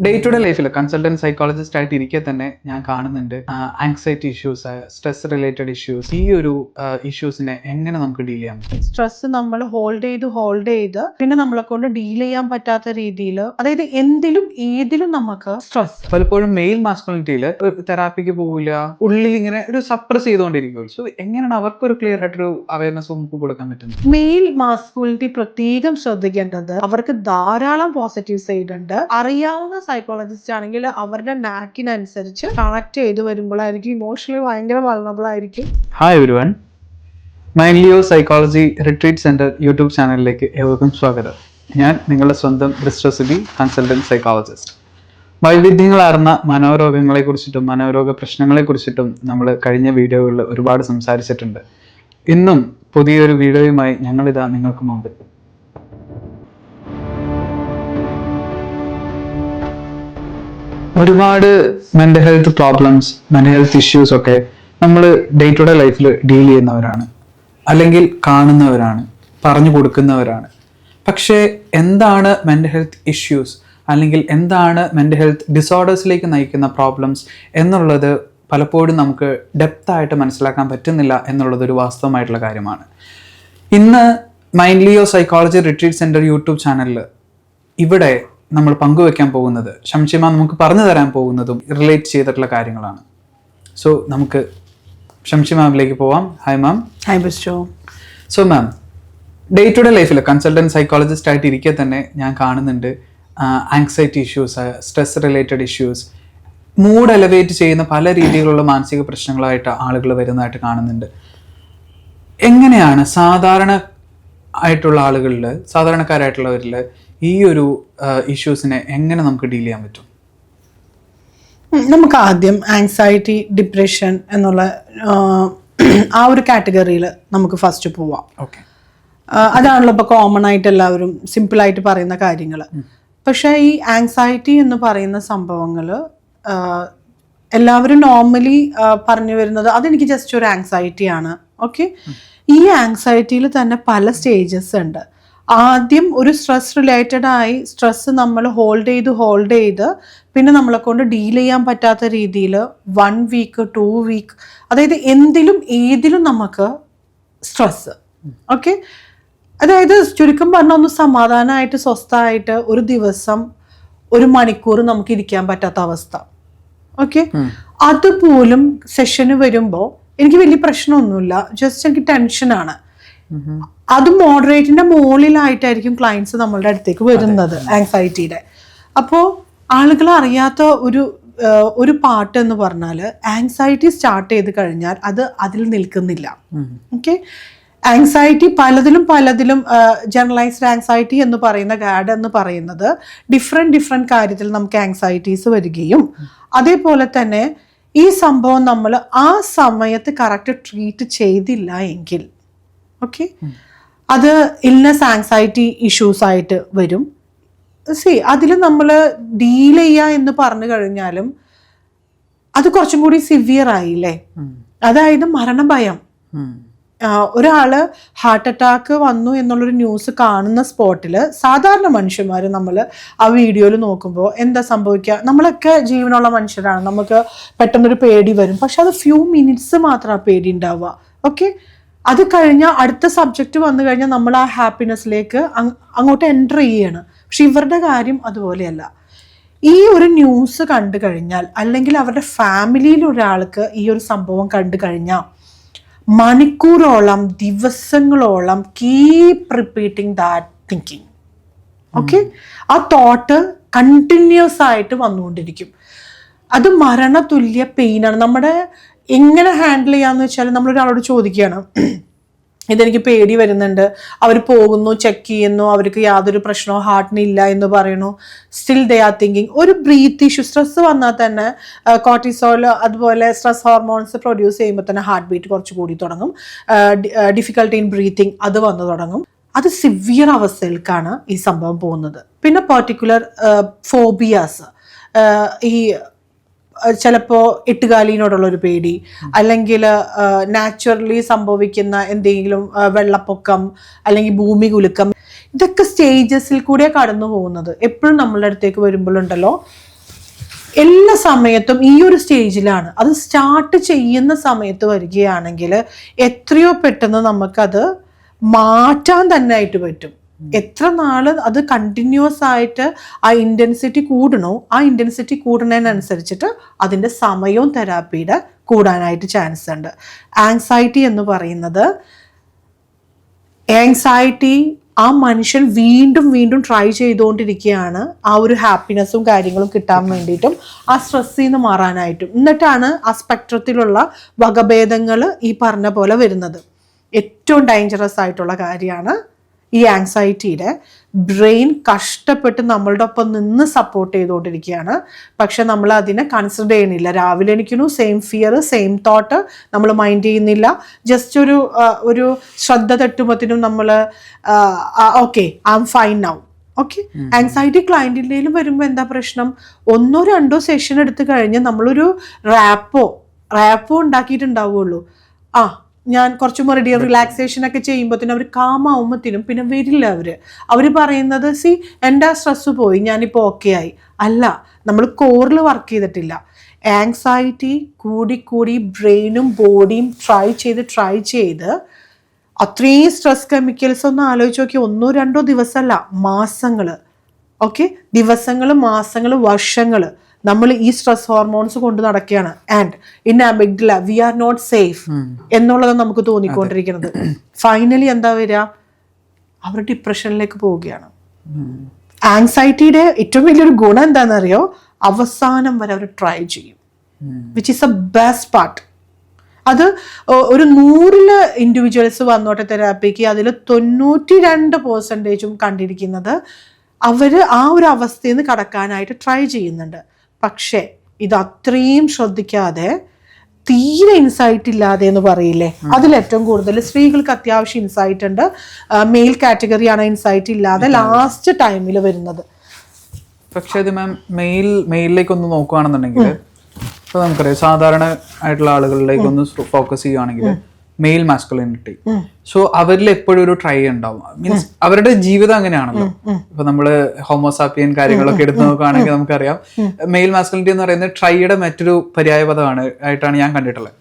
Day-to-day ലൈഫിൽ consultant psychologist ആയിട്ട് ഇരിക്കെ തന്നെ ഞാൻ കാണുന്നുണ്ട് anxiety issues, stress related issues. ഈ ഒരു ഇഷ്യൂസിനെ എങ്ങനെ നമുക്ക് ഡീൽ ചെയ്യാം? സ്ട്രെസ് നമ്മൾ ഹോൾഡ് ചെയ്ത് പിന്നെ നമ്മളെ കൊണ്ട് ഡീൽ ചെയ്യാൻ പറ്റാത്ത രീതിയിൽ, അതായത് എന്തിലും ഏതിലും നമുക്ക് സ്ട്രെസ്. പലപ്പോഴും മെയിൽ മാസ്കുലിനിറ്റിയിൽ തെറാപ്പിക്ക് പോകില്ല, ഉള്ളിൽ ഇങ്ങനെ ഒരു സപ്രസ് ചെയ്തുകൊണ്ടിരിക്കും. സോ എങ്ങനെയാണ് അവർക്കൊരു ക്ലിയർ ആയിട്ടൊരു അവയർനെസ് നമുക്ക് കൊടുക്കാൻ പറ്റുന്നത്? മെയിൽ മാസ്കുലിനിറ്റി പ്രത്യേകം ശ്രദ്ധിക്കേണ്ടത്, അവർക്ക് ധാരാളം പോസിറ്റീവ് സൈഡ് ഉണ്ട്. അറിയാവുന്ന സൈക്കോളജിസ്റ്റ് ആണെങ്കിൽ അവരുടെ നാക്കിനനുസരിച്ച് കണക്ട് ചെയ്ത് വരുമ്പോഴായിരിക്കും ഇമോഷണലി ഭയങ്കര വൾണറബിൾ ആയിരിക്കും. Hi everyone, mind psychology retreat centre YouTube ചാനലിലേക്ക് ഏവർക്കും സ്വാഗതം. ഞാൻ നിങ്ങളുടെ സ്വന്തം റിസ്ട്രസിബി കൺസൾട്ടന്റ് സൈക്കോളജിസ്റ്റ്. വൈവിധ്യങ്ങളാർന്ന മനോരോഗങ്ങളെക്കുറിച്ചിട്ടും മനോരോഗ പ്രശ്നങ്ങളെക്കുറിച്ചിട്ടും നമ്മൾ കഴിഞ്ഞ വീഡിയോകളിൽ ഒരുപാട് സംസാരിച്ചിട്ടുണ്ട്. ഇന്നും പുതിയൊരു വീഡിയോയുമായി ഞങ്ങളിതാ നിങ്ങൾക്ക് മുമ്പിൽ. ഒരുപാട് mental health problems, mental health issues ഒക്കെ നമ്മൾ ഡേ-ടു-ഡേ ലൈഫിൽ ഡീൽ ചെയ്യുന്നവരാണ്, അല്ലെങ്കിൽ കാണുന്നവരാണ്, പറഞ്ഞു കൊടുക്കുന്നവരാണ്. പക്ഷേ എന്താണ് മെൻ്റൽ ഹെൽത്ത് ഇഷ്യൂസ്, അല്ലെങ്കിൽ എന്താണ് മെൻ്റൽ ഹെൽത്ത് ഡിസോർഡേഴ്സിലേക്ക് നയിക്കുന്ന പ്രോബ്ലംസ് എന്നുള്ളത് പലപ്പോഴും നമുക്ക് ഡെപ്തായിട്ട് മനസ്സിലാക്കാൻ പറ്റുന്നില്ല എന്നുള്ളതൊരു വാസ്തവമായിട്ടുള്ള കാര്യമാണ്. ഇന്ന് mind psychology retreat centre YouTube ചാനലിൽ ഇവിടെ നമ്മൾ പങ്കുവെക്കാൻ പോകുന്നത്, ഷംഷിമ നമുക്ക് പറഞ്ഞു തരാൻ പോകുന്നതും റിലേറ്റ് ചെയ്തിട്ടുള്ള കാര്യങ്ങളാണ്. സോ നമുക്ക് ഷംഷി മാമിലേക്ക് പോവാം. Hi ma'am. Hi Bisto. So ma'am, day to day ലൈഫിൽ കൺസൾട്ടന്റ് സൈക്കോളജിസ്റ്റ് ആയിട്ട് ഇരിക്കെ തന്നെ ഞാൻ കാണുന്നുണ്ട് anxiety issues, stress related issues, mood elevate ചെയ്യുന്ന പല രീതിയിലുള്ള മാനസിക പ്രശ്നങ്ങളായിട്ട് ആളുകൾ വരുന്നതായിട്ട് കാണുന്നുണ്ട്. എങ്ങനെയാണ് സാധാരണക്കാരായിട്ടുള്ളവരിൽ ഈ ഒരു ഇഷ്യൂസിനെ എങ്ങനെ നമുക്ക് ഡീൽ ചെയ്യാൻ പറ്റും? നമുക്ക് ആദ്യം ആങ്സൈറ്റി, ഡിപ്രഷൻ എന്നുള്ള ആ ഒരു കാറ്റഗറിയിൽ നമുക്ക് ഫസ്റ്റ് പോവാം. ഓക്കെ, അതാണല്ലോ ഇപ്പോൾ കോമൺ ആയിട്ട് എല്ലാവരും സിമ്പിളായിട്ട് പറയുന്ന കാര്യങ്ങൾ. പക്ഷേ ഈ ആങ്സൈറ്റി എന്ന് പറയുന്ന സംഭവങ്ങൾ എല്ലാവരും നോർമലി പറഞ്ഞു വരുന്നത് അതെനിക്ക് ജസ്റ്റ് ഒരു ആങ്സൈറ്റി ആണ്. ഓക്കെ, ഈ ആങ്സൈറ്റിയിൽ തന്നെ പല സ്റ്റേജസ് ഉണ്ട്. ആദ്യം ഒരു സ്ട്രെസ് റിലേറ്റഡ് ആയി സ്ട്രെസ് നമ്മൾ ഹോൾഡ് ചെയ്ത് പിന്നെ നമ്മളെ കൊണ്ട് ഡീൽ ചെയ്യാൻ പറ്റാത്ത രീതിയിൽ 1 വീക്ക് 2 വീക്ക്, അതായത് എന്തിലും ഏതിലും നമുക്ക് സ്ട്രെസ്. ഓക്കെ, അതായത് ചുരുക്കം പറഞ്ഞാൽ ഒന്ന് സമാധാനമായിട്ട് സ്വസ്ഥമായിട്ട് ഒരു ദിവസം 1 മണിക്കൂർ നമുക്ക് ഇരിക്കാൻ പറ്റാത്ത അവസ്ഥ. ഓക്കെ, അതുപോലും സെഷന് വരുമ്പോൾ എനിക്ക് വലിയ പ്രശ്നമൊന്നുമില്ല, ജസ്റ്റ് എനിക്ക് ടെൻഷനാണ്. അത് മോഡറേറ്റിന്റെ മുകളിലായിട്ടായിരിക്കും ക്ലയൻസ് നമ്മളുടെ അടുത്തേക്ക് വരുന്നത് ആങ്സൈറ്റിയുടെ. അപ്പോൾ ആളുകൾ അറിയാത്ത ഒരു പാർട്ട് എന്ന് പറഞ്ഞാൽ, ആങ്സൈറ്റി സ്റ്റാർട്ട് ചെയ്ത് കഴിഞ്ഞാൽ അത് അതിൽ നിൽക്കുന്നില്ല. ഓക്കെ, ആങ്സൈറ്റി പലതിലും ജനറലൈസ്ഡ് ആങ്സൈറ്റി എന്ന് പറയുന്ന ഗാഡ് എന്ന് പറയുന്നത് ഡിഫറെൻറ്റ് കാര്യത്തിൽ നമുക്ക് ആങ്സൈറ്റീസ് വരികയും, അതേപോലെ തന്നെ ഈ സംഭവം നമ്മൾ ആ സമയത്ത് കറക്റ്റ് ട്രീറ്റ് ചെയ്തില്ല എങ്കിൽ ഓക്കെ അത് ഇൽനെസ് ആങ്സൈറ്റി ഇഷ്യൂസ് ആയിട്ട് വരും. അതിൽ നമ്മൾ ഡീൽ ചെയ്യുക എന്ന് പറഞ്ഞു കഴിഞ്ഞാലും അത് കുറച്ചും കൂടി സിവിയർ ആയില്ലേ. അതായത് മരണഭയം. ഒരാള് ഹാർട്ട് അറ്റാക്ക് വന്നു എന്നുള്ളൊരു ന്യൂസ് കാണുന്ന സ്പോട്ടിൽ സാധാരണ മനുഷ്യന്മാർ നമ്മൾ ആ വീഡിയോയിൽ നോക്കുമ്പോൾ എന്താ സംഭവിക്കുക, നമ്മളൊക്കെ ജീവനുള്ള മനുഷ്യരാണ്, നമുക്ക് പെട്ടെന്നൊരു പേടി വരും. പക്ഷെ അത് ഫ്യൂ മിനിറ്റ്സ് മാത്രം ആ പേടി ഉണ്ടാവുക. ഓക്കെ, അത് കഴിഞ്ഞാൽ അടുത്ത സബ്ജക്റ്റ് വന്നു കഴിഞ്ഞാൽ നമ്മൾ ആ ഹാപ്പിനെസ്സിലേക്ക് അങ്ങോട്ട് എൻ്റർ ചെയ്യാണ്. പക്ഷെ ഇവരുടെ കാര്യം അതുപോലെയല്ല. ഈ ഒരു ന്യൂസ് കണ്ടു കഴിഞ്ഞാൽ, അല്ലെങ്കിൽ അവരുടെ ഫാമിലിയിൽ ഒരാൾക്ക് ഈ ഒരു സംഭവം കണ്ടു കഴിഞ്ഞാൽ മണിക്കൂറോളം, ദിവസങ്ങളോളം keep repeating that thinking. Okay, ആ തോട്ട് കണ്ടിന്യൂസ് ആയിട്ട് വന്നുകൊണ്ടിരിക്കും. അത് മരണതുല്യ പെയിനാണ്. നമ്മുടെ എങ്ങനെ ഹാൻഡിൽ ചെയ്യാന്ന് വെച്ചാൽ, നമ്മളൊരാളോട് ചോദിക്കുകയാണ്, ഇതെനിക്ക് പേടി വരുന്നുണ്ട്, അവർ പോകുന്നു, ചെക്ക് ചെയ്യുന്നു, അവർക്ക് യാതൊരു പ്രശ്നവും ഹാർട്ടിന് ഇല്ല എന്ന് പറയുന്നു, സ്റ്റിൽ ദേ ആർ തിങ്കിങ്. ഒരു ബ്രീത്ത് ഇഷ്യൂ, സ്ട്രെസ് വന്നാൽ തന്നെ കോർട്ടിസോൾ അതുപോലെ സ്ട്രെസ് ഹോർമോൺസ് പ്രൊഡ്യൂസ് ചെയ്യുമ്പോൾ തന്നെ ഹാർട്ട് ബീറ്റ് കുറച്ച് കൂടി തുടങ്ങും, ഡിഫിക്കൽട്ടി ഇൻ ബ്രീത്തിങ് അത് വന്നു തുടങ്ങും. അത് സിവിയർ അവസ്ഥയിലേക്കാണ് ഈ സംഭവം പോകുന്നത്. പിന്നെ പെർട്ടിക്കുലർ ഫോബിയാസ്, ഈ ചിലപ്പോൾ എട്ടുകാലിനോടുള്ളൊരു പേടി, അല്ലെങ്കിൽ നാച്ചുറലി സംഭവിക്കുന്ന എന്തെങ്കിലും വെള്ളപ്പൊക്കം അല്ലെങ്കിൽ ഭൂമി കുലുക്കം, ഇതൊക്കെ സ്റ്റേജസിൽ കൂടെ കടന്നു പോകുന്നത്. എപ്പോഴും നമ്മളുടെ അടുത്തേക്ക് വരുമ്പോഴുണ്ടല്ലോ എല്ലാ സമയത്തും ഈ ഒരു സ്റ്റേജിലാണ്. അത് സ്റ്റാർട്ട് ചെയ്യുന്ന സമയത്ത് വരികയാണെങ്കിൽ എത്രയോ പെട്ടെന്ന് നമുക്കത് മാറ്റാൻ തന്നെ ആയിട്ട് പറ്റും. എത്ര നാള് അത് കണ്ടിന്യൂസ് ആയിട്ട് ആ ഇന്റൻസിറ്റി കൂടണോ, ആ ഇന്റൻസിറ്റി കൂടുന്നതിനനുസരിച്ചിട്ട് അതിൻ്റെ സമയവും തെറാപ്പിയുടെ കൂടാനായിട്ട് ചാൻസ് ഉണ്ട്. ആങ്സൈറ്റി എന്ന് പറയുന്നത്, ആങ്സൈറ്റി ആ മനുഷ്യൻ വീണ്ടും വീണ്ടും ട്രൈ ചെയ്തുകൊണ്ടിരിക്കുകയാണ് ആ ഒരു ഹാപ്പിനെസ്സും കാര്യങ്ങളും കിട്ടാൻ വേണ്ടിയിട്ടും ആ സ്ട്രെസ്സിൽ നിന്ന് മാറാനായിട്ടും. എന്നിട്ടാണ് ആ സ്പെക്ട്രത്തിലുള്ള വകഭേദങ്ങൾ ഈ പറഞ്ഞ പോലെ വരുന്നത്. ഏറ്റവും ഡേഞ്ചറസ് ആയിട്ടുള്ള കാര്യമാണ് ഈ ആങ്സൈറ്റിയുടെ. ബ്രെയിൻ കഷ്ടപ്പെട്ട് നമ്മളുടെ ഒപ്പം നിന്ന് സപ്പോർട്ട് ചെയ്തുകൊണ്ടിരിക്കുകയാണ്, പക്ഷെ നമ്മൾ അതിനെ കൺസിഡർ ചെയ്യുന്നില്ല. രാവിലെ എണീക്കുന്നു, സെയിം ഫിയർ, സെയിം തോട്ട്, നമ്മൾ മൈൻഡ് ചെയ്യുന്നില്ല. ജസ്റ്റ് ഒരു ശ്രദ്ധ തട്ടുമ്പത്തിനും നമ്മൾ okay I'm fine now. Okay, anxiety ക്ലയൻറ്റിൻ്റെയിലും വരുമ്പോൾ എന്താ പ്രശ്നം, 1-2 സെഷൻ എടുത്തു കഴിഞ്ഞ് നമ്മളൊരു റാപ്പോ ഉണ്ടാക്കിയിട്ടുണ്ടാവുള്ളൂ. ഞാൻ കുറച്ചും കൂടി റിലാക്സേഷൻ ഒക്കെ ചെയ്യുമ്പോഴത്തേനും അവർ കാമാവുമ്പോഴത്തേനും പിന്നെ വരില്ല. അവർ പറയുന്നത് എൻ്റെ സ്ട്രെസ് പോയി, ഞാനിപ്പോൾ ഓക്കെ ആയി. അല്ല, നമ്മൾ കോറിൽ വർക്ക് ചെയ്തിട്ടില്ല. ആങ്സൈറ്റി കൂടി ബ്രെയിനും ബോഡിയും ട്രൈ ചെയ്ത് അത്രയും സ്ട്രെസ് കെമിക്കൽസ് ഒന്ന് ആലോചിച്ച് നോക്കി. 1-2 ദിവസമല്ല, മാസങ്ങൾ. ഓക്കെ, ദിവസങ്ങൾ, മാസങ്ങൾ, വർഷങ്ങൾ നമ്മൾ ഈ സ്ട്രെസ് ഹോർമോൺസ് കൊണ്ട് നടക്കുകയാണ്. And in amygdala we are not safe എന്നുള്ളത് നമുക്ക് തോന്നിക്കൊണ്ടിരിക്കുന്നത്. ഫൈനലി എന്താ വരിക, അവർ ഡിപ്രഷനിലേക്ക് പോവുകയാണ്. ആങ്സൈറ്റിയുടെ ഏറ്റവും വലിയൊരു ഗുണം എന്താണെന്നറിയോ, അവസാനം വരെ അവർ ട്രൈ ചെയ്യും, which is A best part. അത് ഒരു 100 ഇൻഡിവിജ്വൽസ് വന്നോട്ടെ തെറാപ്പിക്ക്, അതിൽ 92% കണ്ടിരിക്കുന്നത് അവർ ആ ഒരു അവസ്ഥയിൽ നിന്ന് കടക്കാനായിട്ട് ട്രൈ ചെയ്യുന്നുണ്ട്. പക്ഷേ ഇത് അത്രയും ശ്രദ്ധിക്കാതെ, തീരെ ഇൻസൈറ്റ് ഇല്ലാതെ എന്ന് പറയില്ലേ, അതിലേറ്റവും കൂടുതൽ സ്ത്രീകൾക്ക് അത്യാവശ്യം ഇൻസൈറ്റ് ഉണ്ട്. മെയിൽ കാറ്റഗറിയാണ് ഇൻസൈറ്റ് ഇല്ലാതെ ലാസ്റ്റ് ടൈമിൽ വരുന്നത്. പക്ഷേ ഇത് മാം മെയിലിലേക്ക് ഒന്ന് നോക്കുകയാണെന്നുണ്ടെങ്കിൽ, ഇപ്പൊ നമുക്കറിയാം സാധാരണ ആയിട്ടുള്ള ആളുകളിലേക്ക് ഒന്ന് ഫോക്കസ് ചെയ്യുകയാണെങ്കിൽ മെയിൽ മാസ്കുലിനിറ്റി. സോ അവരിൽ എപ്പോഴും ഒരു ട്രൈ ഉണ്ടാവും. മീൻസ് അവരുടെ ജീവിതം അങ്ങനെയാണല്ലോ. ഇപ്പൊ നമ്മള് ഹോമോസാപ്പിയൻ കാര്യങ്ങളൊക്കെ എടുത്ത് നോക്കുകയാണെങ്കിൽ നമുക്കറിയാം മെയിൽ മാസ്കുലിനിറ്റി എന്ന് പറയുന്നത് ട്രൈയുടെ മറ്റൊരു പര്യായപദമാണ് ആയിട്ടാണ് ഞാൻ കണ്ടിട്ടുള്ളത്.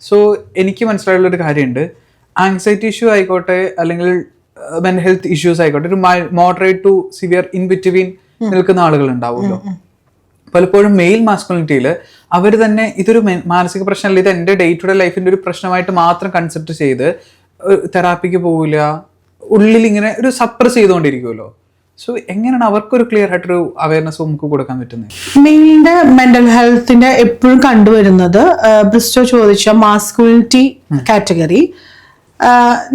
സോ എനിക്ക് മനസ്സിലായുള്ള ഒരു കാര്യമുണ്ട്, ആങ്സൈറ്റി ഇഷ്യൂ ആയിക്കോട്ടെ അല്ലെങ്കിൽ മെന്റൽ ഹെൽത്ത് ഇഷ്യൂസ് ആയിക്കോട്ടെ, ഒരു moderate to severe in between നിൽക്കുന്ന ആളുകൾ ഉണ്ടാവുമല്ലോ. പലപ്പോഴും മെയിൽ മാസ്കുലിനിറ്റിയിൽ അവർ തന്നെ ഇതൊരു മാനസിക പ്രശ്നമല്ല, ഇത് എൻ്റെ ഡേ ടു ഡേ ലൈഫിൻ്റെ ഒരു പ്രശ്നമായിട്ട് മാത്രം കൺസിഡർ ചെയ്ത് തെറാപ്പിക്ക് പോവില്ല, ഉള്ളിൽ ഇങ്ങനെ ഒരു സപ്രസ് ചെയ്തുകൊണ്ടിരിക്കുമല്ലോ. സോ എങ്ങനെയാണ് അവർക്കൊരു ക്ലിയർ ആയിട്ടൊരു അവയർനെസ് നമുക്ക് കൊടുക്കാൻ പറ്റുന്നത്? മെയിലിന്റെ മെന്റൽ ഹെൽത്തിന്റെ എപ്പോഴും കണ്ടുവരുന്നത് ബ്രിസ്റ്റോ ചോദിച്ച മാസ്കുലിനിറ്റി കാറ്റഗറി,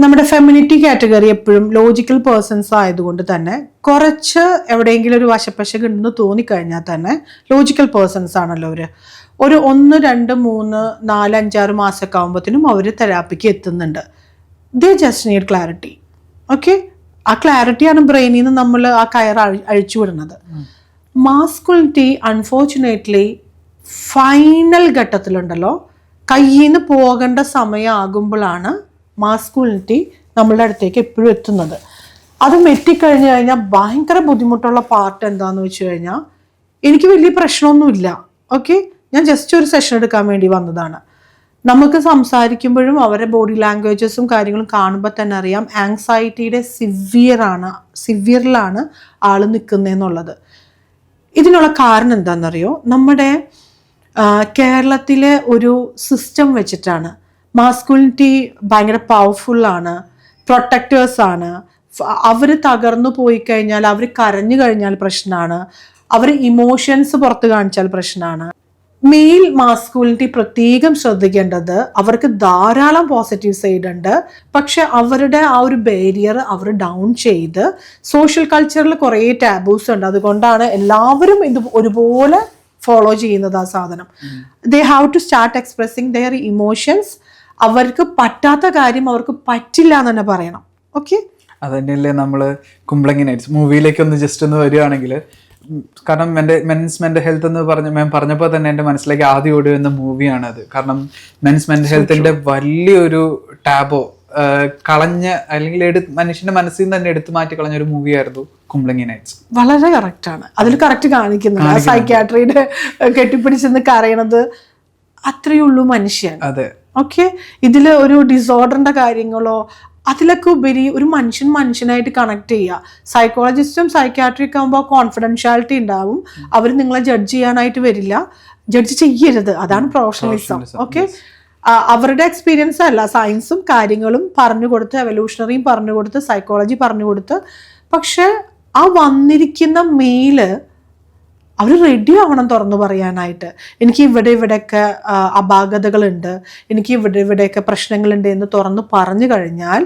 നമ്മുടെ ഫെമിനിറ്റി കാറ്റഗറി എപ്പോഴും ലോജിക്കൽ പേഴ്സൺസ് ആയതുകൊണ്ട് തന്നെ കുറച്ച് എവിടെയെങ്കിലും ഒരു വശപ്പശക് ഉണ്ടെന്ന് തോന്നിക്കഴിഞ്ഞാൽ തന്നെ ലോജിക്കൽ പേഴ്സൺസ് ആണല്ലോ അവർ. ഒരു 1, 2, 3, 4, 5, 6 മാസമൊക്കെ ആകുമ്പോഴത്തേനും അവർ തെറാപ്പിക്ക് എത്തുന്നുണ്ട്. They just need clarity. Okay, ആ ക്ലാരിറ്റിയാണ് ബ്രെയിനിൽ നിന്ന് നമ്മൾ ആ കയർ അഴിച്ചു വിടുന്നത്. മാസ്കുലിനിറ്റി അൺഫോർച്ചുനേറ്റ്ലി ഫൈനൽ ഘട്ടത്തിലുണ്ടല്ലോ, കയ്യിൽ നിന്ന് പോകേണ്ട സമയമാകുമ്പോഴാണ് മാസ്കുലിനിറ്റി നമ്മളുടെ അടുത്തേക്ക് എപ്പോഴും എത്തുന്നത്. അത് എത്തിക്കഴിഞ്ഞു കഴിഞ്ഞാൽ ഭയങ്കര ബുദ്ധിമുട്ടുള്ള പാർട്ട് എന്താണെന്ന് വെച്ച് കഴിഞ്ഞാൽ, എനിക്ക് വലിയ പ്രശ്നമൊന്നുമില്ല, ഓക്കെ, ഞാൻ ജസ്റ്റ് ഒരു സെഷൻ എടുക്കാൻ വേണ്ടി വന്നതാണ്. നമുക്ക് സംസാരിക്കുമ്പോഴും അവരുടെ ബോഡി ലാംഗ്വേജസും കാര്യങ്ങളും കാണുമ്പോൾ തന്നെ അറിയാം ആങ്സൈറ്റിയുടെ സിവിയറിലാണ് ആൾ നിൽക്കുന്നതെന്നുള്ളത്. ഇതിനുള്ള കാരണം എന്താണെന്നറിയോ, നമ്മുടെ കേരളത്തിലെ ഒരു സിസ്റ്റം വെച്ചിട്ടാണ്. മാസ്കുലിനിറ്റി ഭയങ്കര പവർഫുള്ളാണ്, പ്രൊട്ടക്റ്റേഴ്സാണ്. അവർ തകർന്നു പോയി കഴിഞ്ഞാൽ, അവർ കരഞ്ഞു കഴിഞ്ഞാൽ പ്രശ്നമാണ്, അവർ ഇമോഷൻസ് പുറത്ത് കാണിച്ചാൽ പ്രശ്നമാണ്. മെയിൽ മാസ്കുലിനിറ്റി പ്രത്യേകം ശ്രദ്ധിക്കേണ്ടത്, അവർക്ക് ധാരാളം പോസിറ്റീവ് സൈഡ് ഉണ്ട്, പക്ഷെ അവരുടെ ആ ഒരു ബാരിയർ അവർ ഡൗൺ ചെയ്ത്, സോഷ്യൽ കൾച്ചറിൽ കുറേ ടാബൂസ് ഉണ്ട്, അതുകൊണ്ടാണ് എല്ലാവരും ഇത് ഒരുപോലെ ഫോളോ ചെയ്യുന്നത് ആ സാധനം. They have to start expressing their emotions. അവർക്ക് പറ്റാത്ത കാര്യം അവർക്ക് പറ്റില്ല എന്ന് തന്നെ പറയണം. ഓക്കെ, അത് തന്നെയല്ലേ നമ്മള് കുംബ്ലങ്ങി നൈറ്റ്സ് മൂവിയിലേക്ക് ഒന്ന് ജസ്റ്റ് ഒന്ന് വരികയാണെങ്കിൽ, കാരണം മെൻസ് മെന്റൽ ഹെൽത്ത് എന്ന് പറഞ്ഞപ്പോൾ തന്നെ എൻ്റെ മനസ്സിലേക്ക് ആദ്യം ഓടി വന്ന മൂവിയാണ് അത്. കാരണം മെൻസ് മെന്റൽ ഹെൽത്തിന്റെ വലിയൊരു ടാബോ കളഞ്ഞ അല്ലെങ്കിൽ മനുഷ്യന്റെ മനസ്സിൽ നിന്ന് തന്നെ എടുത്തു മാറ്റി കളഞ്ഞ ഒരു മൂവിയായിരുന്നു കുംബ്ലങ്ങി നൈറ്റ്സ്. വളരെ കറക്റ്റ് ആണ്, അതിൽ കറക്റ്റ് കാണിക്കുന്നുണ്ട് സൈക്യാട്രിയുടെ കെട്ടിപ്പിടിച്ചെന്ന് കരയണത്. അത്രയേ ഉള്ളൂ മനുഷ്യൻ. അതെ, ഓക്കെ. ഇതില് ഒരു ഡിസോർഡറിന്റെ കാര്യങ്ങളോ അതിലൊക്കെ ഉപരി ഒരു മനുഷ്യനായിട്ട് കണക്ട് ചെയ്യുക. സൈക്കോളജിസ്റ്റും സൈക്യാട്രിക് ആകുമ്പോൾ കോൺഫിഡൻഷ്യാലിറ്റി ഉണ്ടാവും. അവർ നിങ്ങളെ ജഡ്ജ് ചെയ്യാനായിട്ട് വരില്ല, ജഡ്ജ് ചെയ്യരുത്. അതാണ് പ്രൊഫഷണലിസം. ഓക്കെ. അവരുടെ എക്സ്പീരിയൻസ് അല്ല, സയൻസും കാര്യങ്ങളും പറഞ്ഞു കൊടുത്ത്, എവല്യൂഷണറിയും പറഞ്ഞു കൊടുത്ത്, സൈക്കോളജി പറഞ്ഞു കൊടുത്ത്. പക്ഷെ ആ വന്നിരിക്കുന്ന മെയില് അവർ റെഡി ആവണം തുറന്നു പറയാനായിട്ട്. എനിക്ക് ഇവിടെയൊക്കെ അപാകതകളുണ്ട്, എനിക്ക് ഇവിടെയൊക്കെ പ്രശ്നങ്ങളുണ്ട് എന്ന് തുറന്നു പറഞ്ഞു കഴിഞ്ഞാൽ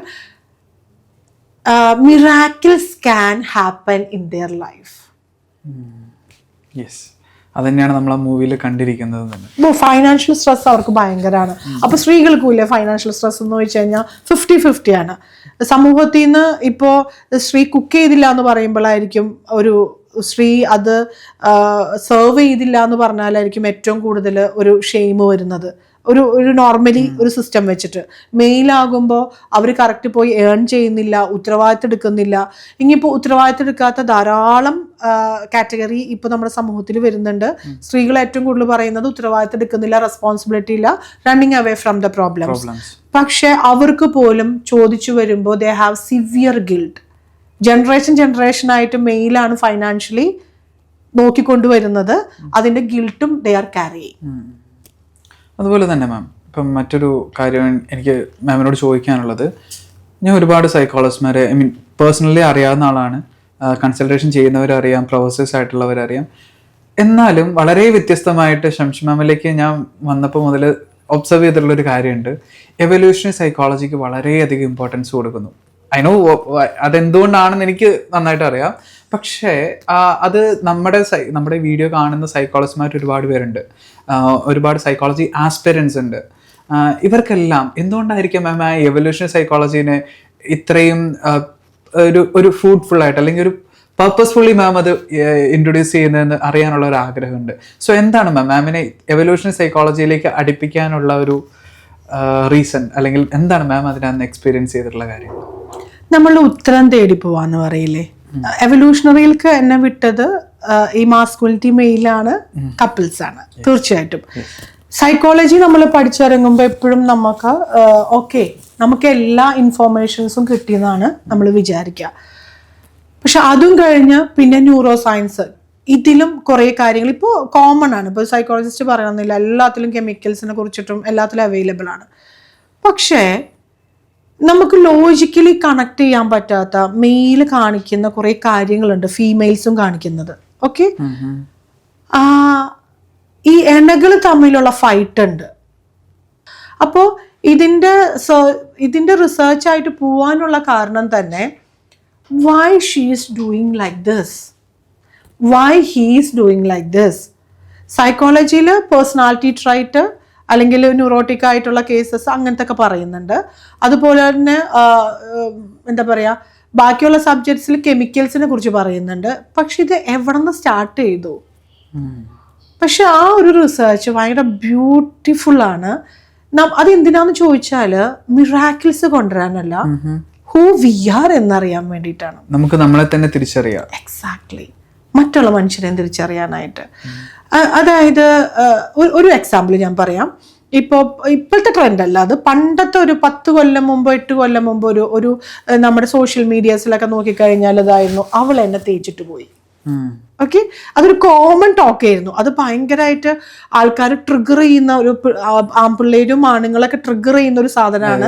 miracles can happen in their life. Yes, അത് തന്നെയാണ് നമ്മൾ ആ മൂവിയിൽ കണ്ടിരിക്കുന്നത് തന്നെ. ഫൈനാൻഷ്യൽ സ്ട്രെസ് അവർക്ക് ഭയങ്കരമാണ്. അപ്പൊ സ്ത്രീകൾക്കും ഇല്ലേ ഫൈനാൻഷ്യൽ സ്ട്രെസ് എന്ന് വെച്ച് കഴിഞ്ഞാൽ 50-50 ആണ്. സമൂഹത്തിൽ നിന്ന് ഇപ്പോ സ്ത്രീ കുക്ക് ചെയ്തില്ല എന്ന് പറയുമ്പോഴായിരിക്കും ഒരു സ്ത്രീ അത് സെർവ് ചെയ്തില്ല എന്ന് പറഞ്ഞാലായിരിക്കും ഏറ്റവും കൂടുതൽ ഒരു ഷെയിം വരുന്നത്. ഒരു നോർമലി ഒരു സിസ്റ്റം വെച്ചിട്ട് മെയിലാകുമ്പോൾ അവർ കറക്റ്റ് പോയി ഏൺ ചെയ്യുന്നില്ല, ഉത്തരവാദിത്തം എടുക്കുന്നില്ല. ഇനിയിപ്പോൾ ഉത്തരവാദിത്തം എടുക്കാത്ത ധാരാളം കാറ്റഗറി ഇപ്പോൾ നമ്മുടെ സമൂഹത്തിൽ വരുന്നുണ്ട്. സ്ത്രീകൾ ഏറ്റവും കൂടുതൽ പറയുന്നത് ഉത്തരവാദിത്തം എടുക്കുന്നില്ല, റെസ്പോൺസിബിലിറ്റി ഇല്ല, running away from the problems. പക്ഷെ അവർക്ക് പോലും ചോദിച്ചു വരുമ്പോൾ ദേ ഹാവ് സിവിയർ ഗിൽട്ട്. ജനറേഷനായിട്ട് മെയിലാണ് ഫൈനാൻഷ്യലി നോക്കിക്കൊണ്ടുവരുന്നത്. അതിന്റെ ഗിൽട്ടും ദേ ആർ ക്യാരി. അതുപോലെ തന്നെ മാം, ഇപ്പം മറ്റൊരു കാര്യം എനിക്ക് മാമിനോട് ചോദിക്കാനുള്ളത്, ഞാൻ ഒരുപാട് സൈക്കോളജിസ്റ്റുമാരെ പേഴ്സണലി അറിയാവുന്ന ആളാണ്, കൺസൾട്ടേഷൻ ചെയ്യുന്നവരറിയാം, പ്രൊഫസേഴ്സ് ആയിട്ടുള്ളവരറിയാം. എന്നാലും വളരെ വ്യത്യസ്തമായിട്ട് ഷംഷി മാമിലേക്ക് ഞാൻ വന്നപ്പോൾ മുതൽ ഒബ്സർവ് ചെയ്തിട്ടുള്ളൊരു കാര്യമുണ്ട്. എവല്യൂഷണറി സൈക്കോളജിക്ക് വളരെയധികം ഇമ്പോർട്ടൻസ് കൊടുക്കുന്നു. ഐ നോ അതെന്തുകൊണ്ടാണെന്ന് എനിക്ക് നന്നായിട്ട് അറിയാം. പക്ഷേ അത് നമ്മുടെ വീഡിയോ കാണുന്ന സൈക്കോളജിസ്റ്റുമാർ ഒരുപാട് പേരുണ്ട്, ഒരുപാട് സൈക്കോളജി ആസ്പിരൻസ് ഉണ്ട്. ഇവർക്കെല്ലാം എന്തുകൊണ്ടായിരിക്കും മാം ആ എവല്യൂഷണറി സൈക്കോളജീനെ ഇത്രയും ഒരു ഫ്രൂട്ട്ഫുൾ ആയിട്ട് അല്ലെങ്കിൽ ഒരു പർപ്പസ്ഫുള്ളി മാം അത് ഇൻട്രൊഡ്യൂസ് ചെയ്യുന്നതെന്ന് അറിയാനുള്ള ഒരു ആഗ്രഹമുണ്ട്. സോ എന്താണ് മാമിനെ എവല്യൂഷണറി സൈക്കോളജിയിലേക്ക് അടുപ്പിക്കാനുള്ള ഒരു റീസൺ, അല്ലെങ്കിൽ എന്താണ് മാം അതിനകത്ത് എക്സ്പീരിയൻസ് ചെയ്തിട്ടുള്ള കാര്യം? നമ്മളുടെ ഉത്തരം തേടി പോവാന്ന് പറയില്ലേ, എവല്യൂഷണറിയിൽക്ക് എന്നെ വിട്ടത് ഈ മാസ്കുലിറ്റി മെയിലാണ്, കപ്പിൾസ് ആണ്. തീർച്ചയായിട്ടും സൈക്കോളജി നമ്മൾ പഠിച്ചിറങ്ങുമ്പോൾ എപ്പോഴും നമുക്ക് ഓക്കെ നമുക്ക് എല്ലാ ഇൻഫോർമേഷൻസും കിട്ടിയെന്നാണ് നമ്മൾ വിചാരിക്കുക. പക്ഷെ അതും കഴിഞ്ഞ് പിന്നെ ന്യൂറോ സയൻസ്, ഇതിലും കുറേ കാര്യങ്ങൾ ഇപ്പോൾ കോമൺ ആണ്. ഇപ്പോൾ സൈക്കോളജിസ്റ്റ് പറയണമെന്നില്ല, എല്ലാത്തിലും കെമിക്കൽസിനെ കുറിച്ചിട്ടും എല്ലാത്തിലും അവൈലബിൾ ആണ്. പക്ഷേ നമുക്ക് ലോജിക്കലി കണക്ട് ചെയ്യാൻ പറ്റാത്ത മെയിൽ കാണിക്കുന്ന കുറേ കാര്യങ്ങളുണ്ട്, ഫീമെയിൽസും കാണിക്കുന്നത്. ഓക്കെ, ഈ എണ്ണകൾ തമ്മിലുള്ള ഫൈറ്റ് ഉണ്ട്. അപ്പോൾ ഇതിന്റെ റിസർച്ച് ആയിട്ട് പോവാനുള്ള കാരണം തന്നെ why she is doing like this, why he is doing like this. സൈക്കോളജിയിൽ പേഴ്സണാലിറ്റി ട്രൈറ്റ് അല്ലെങ്കിൽ ന്യൂറോട്ടിക് ആയിട്ടുള്ള കേസസ് അങ്ങനത്തെ ഒക്കെ പറയുന്നുണ്ട്. അതുപോലെ തന്നെ എന്താ പറയുക, ബാക്കിയുള്ള സബ്ജക്ട്സിൽ കെമിക്കൽസിനെ കുറിച്ച് പറയുന്നുണ്ട്. പക്ഷെ ഇത് എവിടെ നിന്ന് സ്റ്റാർട്ട് ചെയ്തു? പക്ഷെ ആ ഒരു റിസർച്ച് ഭയങ്കര ബ്യൂട്ടിഫുൾ ആണ്. അതെന്തിനാന്ന് ചോദിച്ചാൽ മിറാക്കിൾസ് കൊണ്ടുവരാനല്ല, ഹൂ വി ആർ എന്നറിയാൻ വേണ്ടിയിട്ടാണ്. നമുക്ക് നമ്മളെ തന്നെ തിരിച്ചറിയാം. എക്സാക്ട്ലി, മറ്റുള്ള മനുഷ്യരെ തിരിച്ചറിയാനായിട്ട്. അതായത് ഒരു എക്സാമ്പിൾ ഞാൻ പറയാം. ഇപ്പോഴത്തെ ട്രെൻഡ് അല്ല, അത് പണ്ടത്തെ ഒരു 10 കൊല്ലം മുമ്പ് 8 കൊല്ലം മുമ്പ് ഒരു നമ്മുടെ സോഷ്യൽ മീഡിയാസിലൊക്കെ നോക്കിക്കഴിഞ്ഞാൽ അതായിരുന്നു അവൾ എന്നെ തേച്ചിട്ട് പോയി. ഓക്കെ, അതൊരു കോമൺ ടോക്ക് ആയിരുന്നു. അത് ഭയങ്കരമായിട്ട് ആൾക്കാർ ട്രിഗർ ചെയ്യുന്ന ഒരു ആൺപിള്ളേരും ആണുങ്ങളൊക്കെ ട്രിഗർ ചെയ്യുന്ന ഒരു സാധനമാണ്.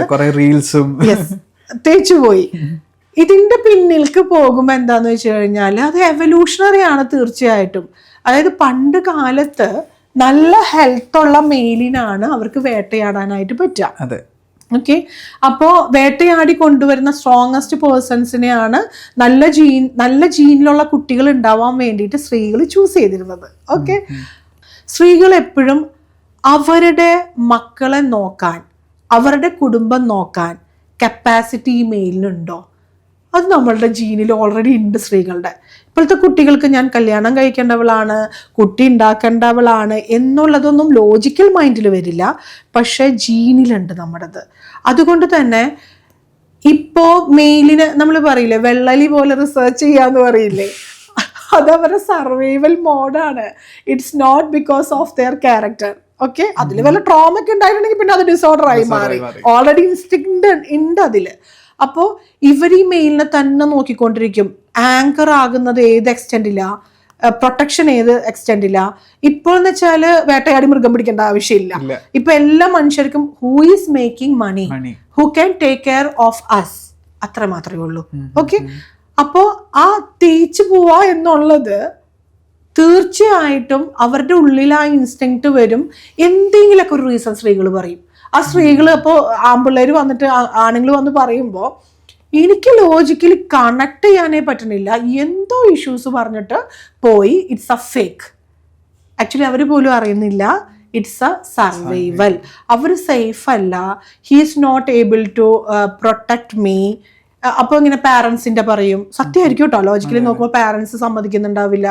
തേച്ചുപോയി. ഇതിന്റെ പിന്നിലേക്ക് പോകുമ്പോൾ എന്താന്ന് വെച്ച് കഴിഞ്ഞാൽ അത് എവല്യൂഷണറി ആണ് തീർച്ചയായിട്ടും. അതായത് പണ്ട് കാലത്ത് നല്ല ഹെൽത്ത് ഉള്ള മെയിലിനാണ് അവർക്ക് വേട്ടയാടാനായിട്ട് പറ്റുക. ഓക്കെ, അപ്പോൾ വേട്ടയാടി കൊണ്ടുവരുന്ന സ്ട്രോങ്ങസ്റ്റ് പേഴ്സൺസിനെയാണ് നല്ല ജീനിലുള്ള കുട്ടികൾ ഉണ്ടാവാൻ വേണ്ടിയിട്ട് സ്ത്രീകൾ ചൂസ് ചെയ്തിരുന്നത്. ഓക്കെ, സ്ത്രീകൾ എപ്പോഴും അവരുടെ മക്കളെ നോക്കാൻ, അവരുടെ കുടുംബം നോക്കാൻ കപ്പാസിറ്റി ഈ മെയിലിനുണ്ടോ? അത് നമ്മളുടെ ജീനിൽ ഓൾറെഡി ഉണ്ട് സ്ത്രീകളുടെ. ഇപ്പോഴത്തെ കുട്ടികൾക്ക് ഞാൻ കല്യാണം കഴിക്കേണ്ടവളാണ്, കുട്ടി ഉണ്ടാക്കേണ്ടവളാണ് എന്നുള്ളതൊന്നും ലോജിക്കൽ മൈൻഡിൽ വരില്ല, പക്ഷെ ജീനിലുണ്ട് നമ്മുടേത്. അതുകൊണ്ട് തന്നെ ഇപ്പോ മെയിലിന് നമ്മൾ പറയില്ലേ വെള്ളലി പോലെ റിസർച്ച് ചെയ്യാന്ന് പറയില്ലേ, അത് അവരുടെ സർവൈവൽ മോഡാണ്. It's not because of their character. Okay, അതിൽ വല്ല ട്രോമ ഒക്കെ ഉണ്ടായിട്ടുണ്ടെങ്കിൽ പിന്നെ അത് ഡിസോർഡർ ആയി മാറി. ഓൾറെഡി ഇൻസ്റ്റിങ്ക്ട് ഉണ്ട് അതില്. അപ്പോ ഇവർ ഈ മെയിലിനെ തന്നെ നോക്കിക്കൊണ്ടിരിക്കും. ആങ്കർ ആകുന്നത് ഏത് എക്സ്റ്റെൻഡിലാ, പ്രൊട്ടക്ഷൻ ഏത് എക്സ്റ്റെൻഡിലാ. ഇപ്പോൾ എന്ന് വെച്ചാല് വേട്ടയാടി മൃഗം പിടിക്കേണ്ട ആവശ്യമില്ല. ഇപ്പൊ എല്ലാ മനുഷ്യർക്കും who is making money, who can take care of us, അത്ര മാത്രമേ ഉള്ളൂ. ഓക്കെ, അപ്പോ ആ തേച്ചു പോവാ എന്നുള്ളത് തീർച്ചയായിട്ടും അവരുടെ ഉള്ളിൽ ആ ഇൻസ്റ്റിങ്ക്ട് വരും. എന്തെങ്കിലുമൊക്കെ ഒരു റീസൺ സ്ത്രീകൾ പറയും. ആ സ്ത്രീകൾ അപ്പോൾ ആൺപിള്ളേർ വന്നിട്ട് ആണുങ്ങൾ വന്ന് പറയുമ്പോൾ എനിക്ക് ലോജിക്കലി കണക്ട് ചെയ്യാനേ പറ്റണില്ല, എന്തോ ഇഷ്യൂസ് പറഞ്ഞിട്ട് പോയി. It's a fake. ആക്ച്വലി അവർ പോലും അറിയുന്നില്ല ഇറ്റ്സ് എ സർവൈവൽ. അവർ സേഫ് അല്ല. He is not able to protect me. അപ്പൊ ഇങ്ങനെ പാരന്റ്സിന്റെ പറയും, സത്യമായിരിക്കും കേട്ടോ, ലോജിക്കലി നോക്കുമ്പോൾ പാരന്റ്സ് സമ്മതിക്കുന്നുണ്ടാവില്ല,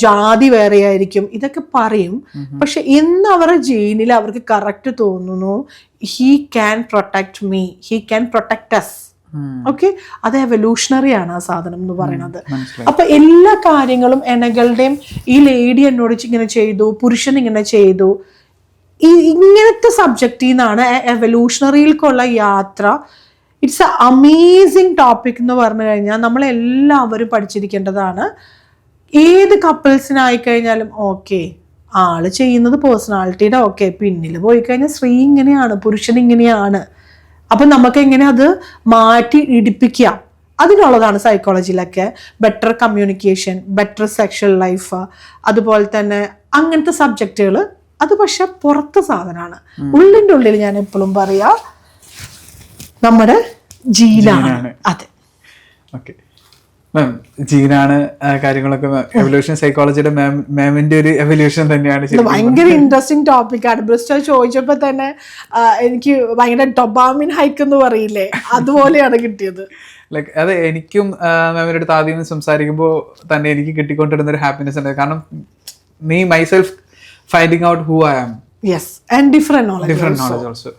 ജാതി വേറെ ആയിരിക്കും, ഇതൊക്കെ പറയും. പക്ഷെ ഇന്ന് അവരുടെ ജീനിൽ അവർക്ക് കറക്റ്റ് തോന്നുന്നു, he can protect me, he can protect us. Okay, അത് എവല്യൂഷണറി ആണ് ആ സാധനം എന്ന് പറയുന്നത്. അപ്പൊ എല്ലാ കാര്യങ്ങളും എനകളുടെയും ഈ ലേഡി എന്നോട് ഇങ്ങനെ ചെയ്തു, പുരുഷൻ ഇങ്ങനെ ചെയ്തു, ഇങ്ങനത്തെ സബ്ജക്റ്റിൽ നിന്നാണ് എവല്യൂഷണറിയിലേക്കുള്ള യാത്ര. ഇറ്റ്സ് എ അമേസിങ് ടോപ്പിക് എന്ന് പറഞ്ഞു കഴിഞ്ഞാൽ നമ്മളെല്ലാവരും പഠിച്ചിരിക്കേണ്ടതാണ്. ഏത് കപ്പിൾസിനായി കഴിഞ്ഞാലും ഓക്കെ, ആള് ചെയ്യുന്നത് പേഴ്സണാലിറ്റിയുടെ ഓക്കെ, പിന്നിൽ പോയി കഴിഞ്ഞാൽ സ്ത്രീ ഇങ്ങനെയാണ്, പുരുഷൻ ഇങ്ങനെയാണ്. അപ്പൊ നമുക്ക് എങ്ങനെ അത് മാറ്റി ഇടിപ്പിക്കാം, അതിനുള്ളതാണ് സൈക്കോളജിയിലൊക്കെ better communication, better sexual life, അതുപോലെ തന്നെ അങ്ങനത്തെ സബ്ജക്റ്റുകൾ. അത് പക്ഷെ പുറത്തെ സാധനമാണ്. ഉള്ളിൻ്റെ ഉള്ളിൽ ഞാൻ എപ്പോഴും പറയാ നമ്മുടെ ജീനാണ്. അതെ, ഓക്കെ മാം, ജീനാണ് കാര്യങ്ങളൊക്കെ. എവല്യൂഷൻ സൈക്കോളജിയുടെ മാമിന്റെ ഒരു എവല്യൂഷൻ തന്നെയാണ്. ഭയങ്കര ഇൻട്രസ്റ്റിംഗ് ടോപ്പിക്കാണ്. ബ്രിസ്റ്റോ ചോദിച്ചപ്പോ തന്നെ എനിക്ക് ഭയങ്കര ഡൊപാമിൻ ഹൈക്ക് എന്ന് പറയില്ലേ, അതുപോലെയാണ് കിട്ടിയത്. ലൈക്ക് അത് എനിക്കും മാമിന്റെ അടുത്ത് ആദ്യം സംസാരിക്കുമ്പോൾ തന്നെ എനിക്ക് കിട്ടിക്കൊണ്ടിരുന്ന ഒരു ഹാപ്പിനെസ് ഉണ്ട്. കാരണം me myself finding out who I am. Yes, and different knowledge also.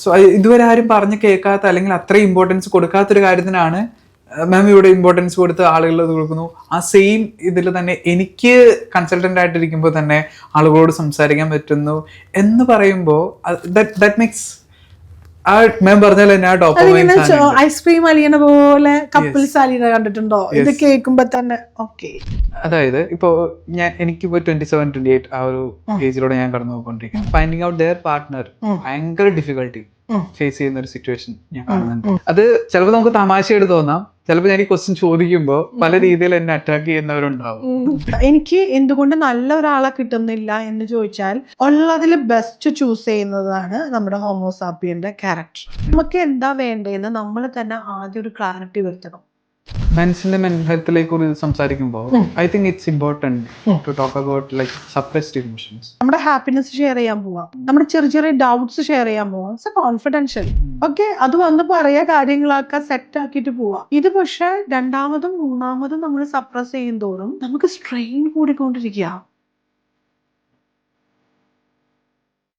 So ഇതുവരെ ആരും പറഞ്ഞു കേൾക്കാത്ത അല്ലെങ്കിൽ അത്രയും ഇമ്പോർട്ടൻസ് കൊടുക്കാത്തൊരു കാര്യത്തിനാണ് മാം ഇവിടെ ഇമ്പോർട്ടൻസ് കൊടുത്ത് ആളുകൾ കൊടുക്കുന്നു. ആ സെയിം ഇതിൽ തന്നെ എനിക്ക് കൺസൾട്ടന്റ് ആയിട്ടിരിക്കുമ്പോൾ തന്നെ ആളുകളോട് സംസാരിക്കാൻ പറ്റുന്നു എന്ന് പറയുമ്പോൾ ദാറ്റ് മേക്സ് മാം പറഞ്ഞാൽ തന്നെ ആ ഡോപാമൈൻ ഐസ്ക്രീം അലിയണ പോലെ കപ്പിൾസ് അലിയണ കണ്ടിട്ടുണ്ടോ? ഇത് കേൾക്കുമ്പോ തന്നെ ഓക്കെ. അതായത് ഇപ്പോ എനിക്കിപ്പോ 27-28 ആ ഒരു ഏജിലൂടെ ഞാൻ കടന്നു പോയിക്കൊണ്ടിരിക്കുന്നു. ഫൈൻഡിങ് ഔട്ട് ദെയർ പാർട്ട്ണർ ഭയങ്കര ഡിഫിക്കൽട്ടി ഫേസ് ചെയ്യുന്ന ഒരു സിറ്റുവേഷൻ ഞാൻ കാണുന്നുണ്ട്. അത് ചിലപ്പോൾ നമുക്ക് തമാശയായിട്ട് തോന്നാം, ചിലപ്പോൾ ഞാൻ ഈ ക്വസ്റ്റ്യൻ ചോദിക്കുമ്പോൾ പല രീതിയിൽ എന്നെ അറ്റാക്ക് ചെയ്യുന്നവരുണ്ടാവും. എനിക്ക് എന്തുകൊണ്ട് നല്ല ഒരാളെ കിട്ടുന്നില്ല എന്ന് ചോദിച്ചാൽ ഉള്ളതിൽ ബെസ്റ്റ് ചൂസ് ചെയ്യുന്നതാണ് നമ്മുടെ ഹോമോസാപ്പിയന്റെ ക്യാരക്ടർ. നമുക്ക് എന്താ വേണ്ടതെന്ന് നമ്മൾ തന്നെ ആദ്യം ഒരു ക്ലാരിറ്റി വരുത്തണം. മെൻസിന്റെ മെന്റൽ ഹെൽത്തിലേക്ക് കുറിച്ച് സംസാരിക്കുമ്പോൾ I think it's important to talk about like suppressed emotions. നമ്മുടെ ഹാപ്പിനെസ് ഷെയർ ചെയ്യാൻ പോവാം, നമ്മുടെ ചെറിയ ചെറിയ ഡൗട്ട്സ് ഷെയർ ചെയ്യാൻ പോവാം. കോൺഫിഡൻഷ്യൽ ഓക്കെ, അത് വന്ന് പറയാ കാര്യങ്ങളൊക്കെ സെറ്റ് ആക്കിയിട്ട് പോവാം. ഇത് പക്ഷെ രണ്ടാമതും മൂന്നാമതും നമ്മൾ സപ്രസ് ചെയ്യും തോറും നമുക്ക് സ്ട്രെയിൻ കൂടിക്കൊണ്ടിരിക്കുക.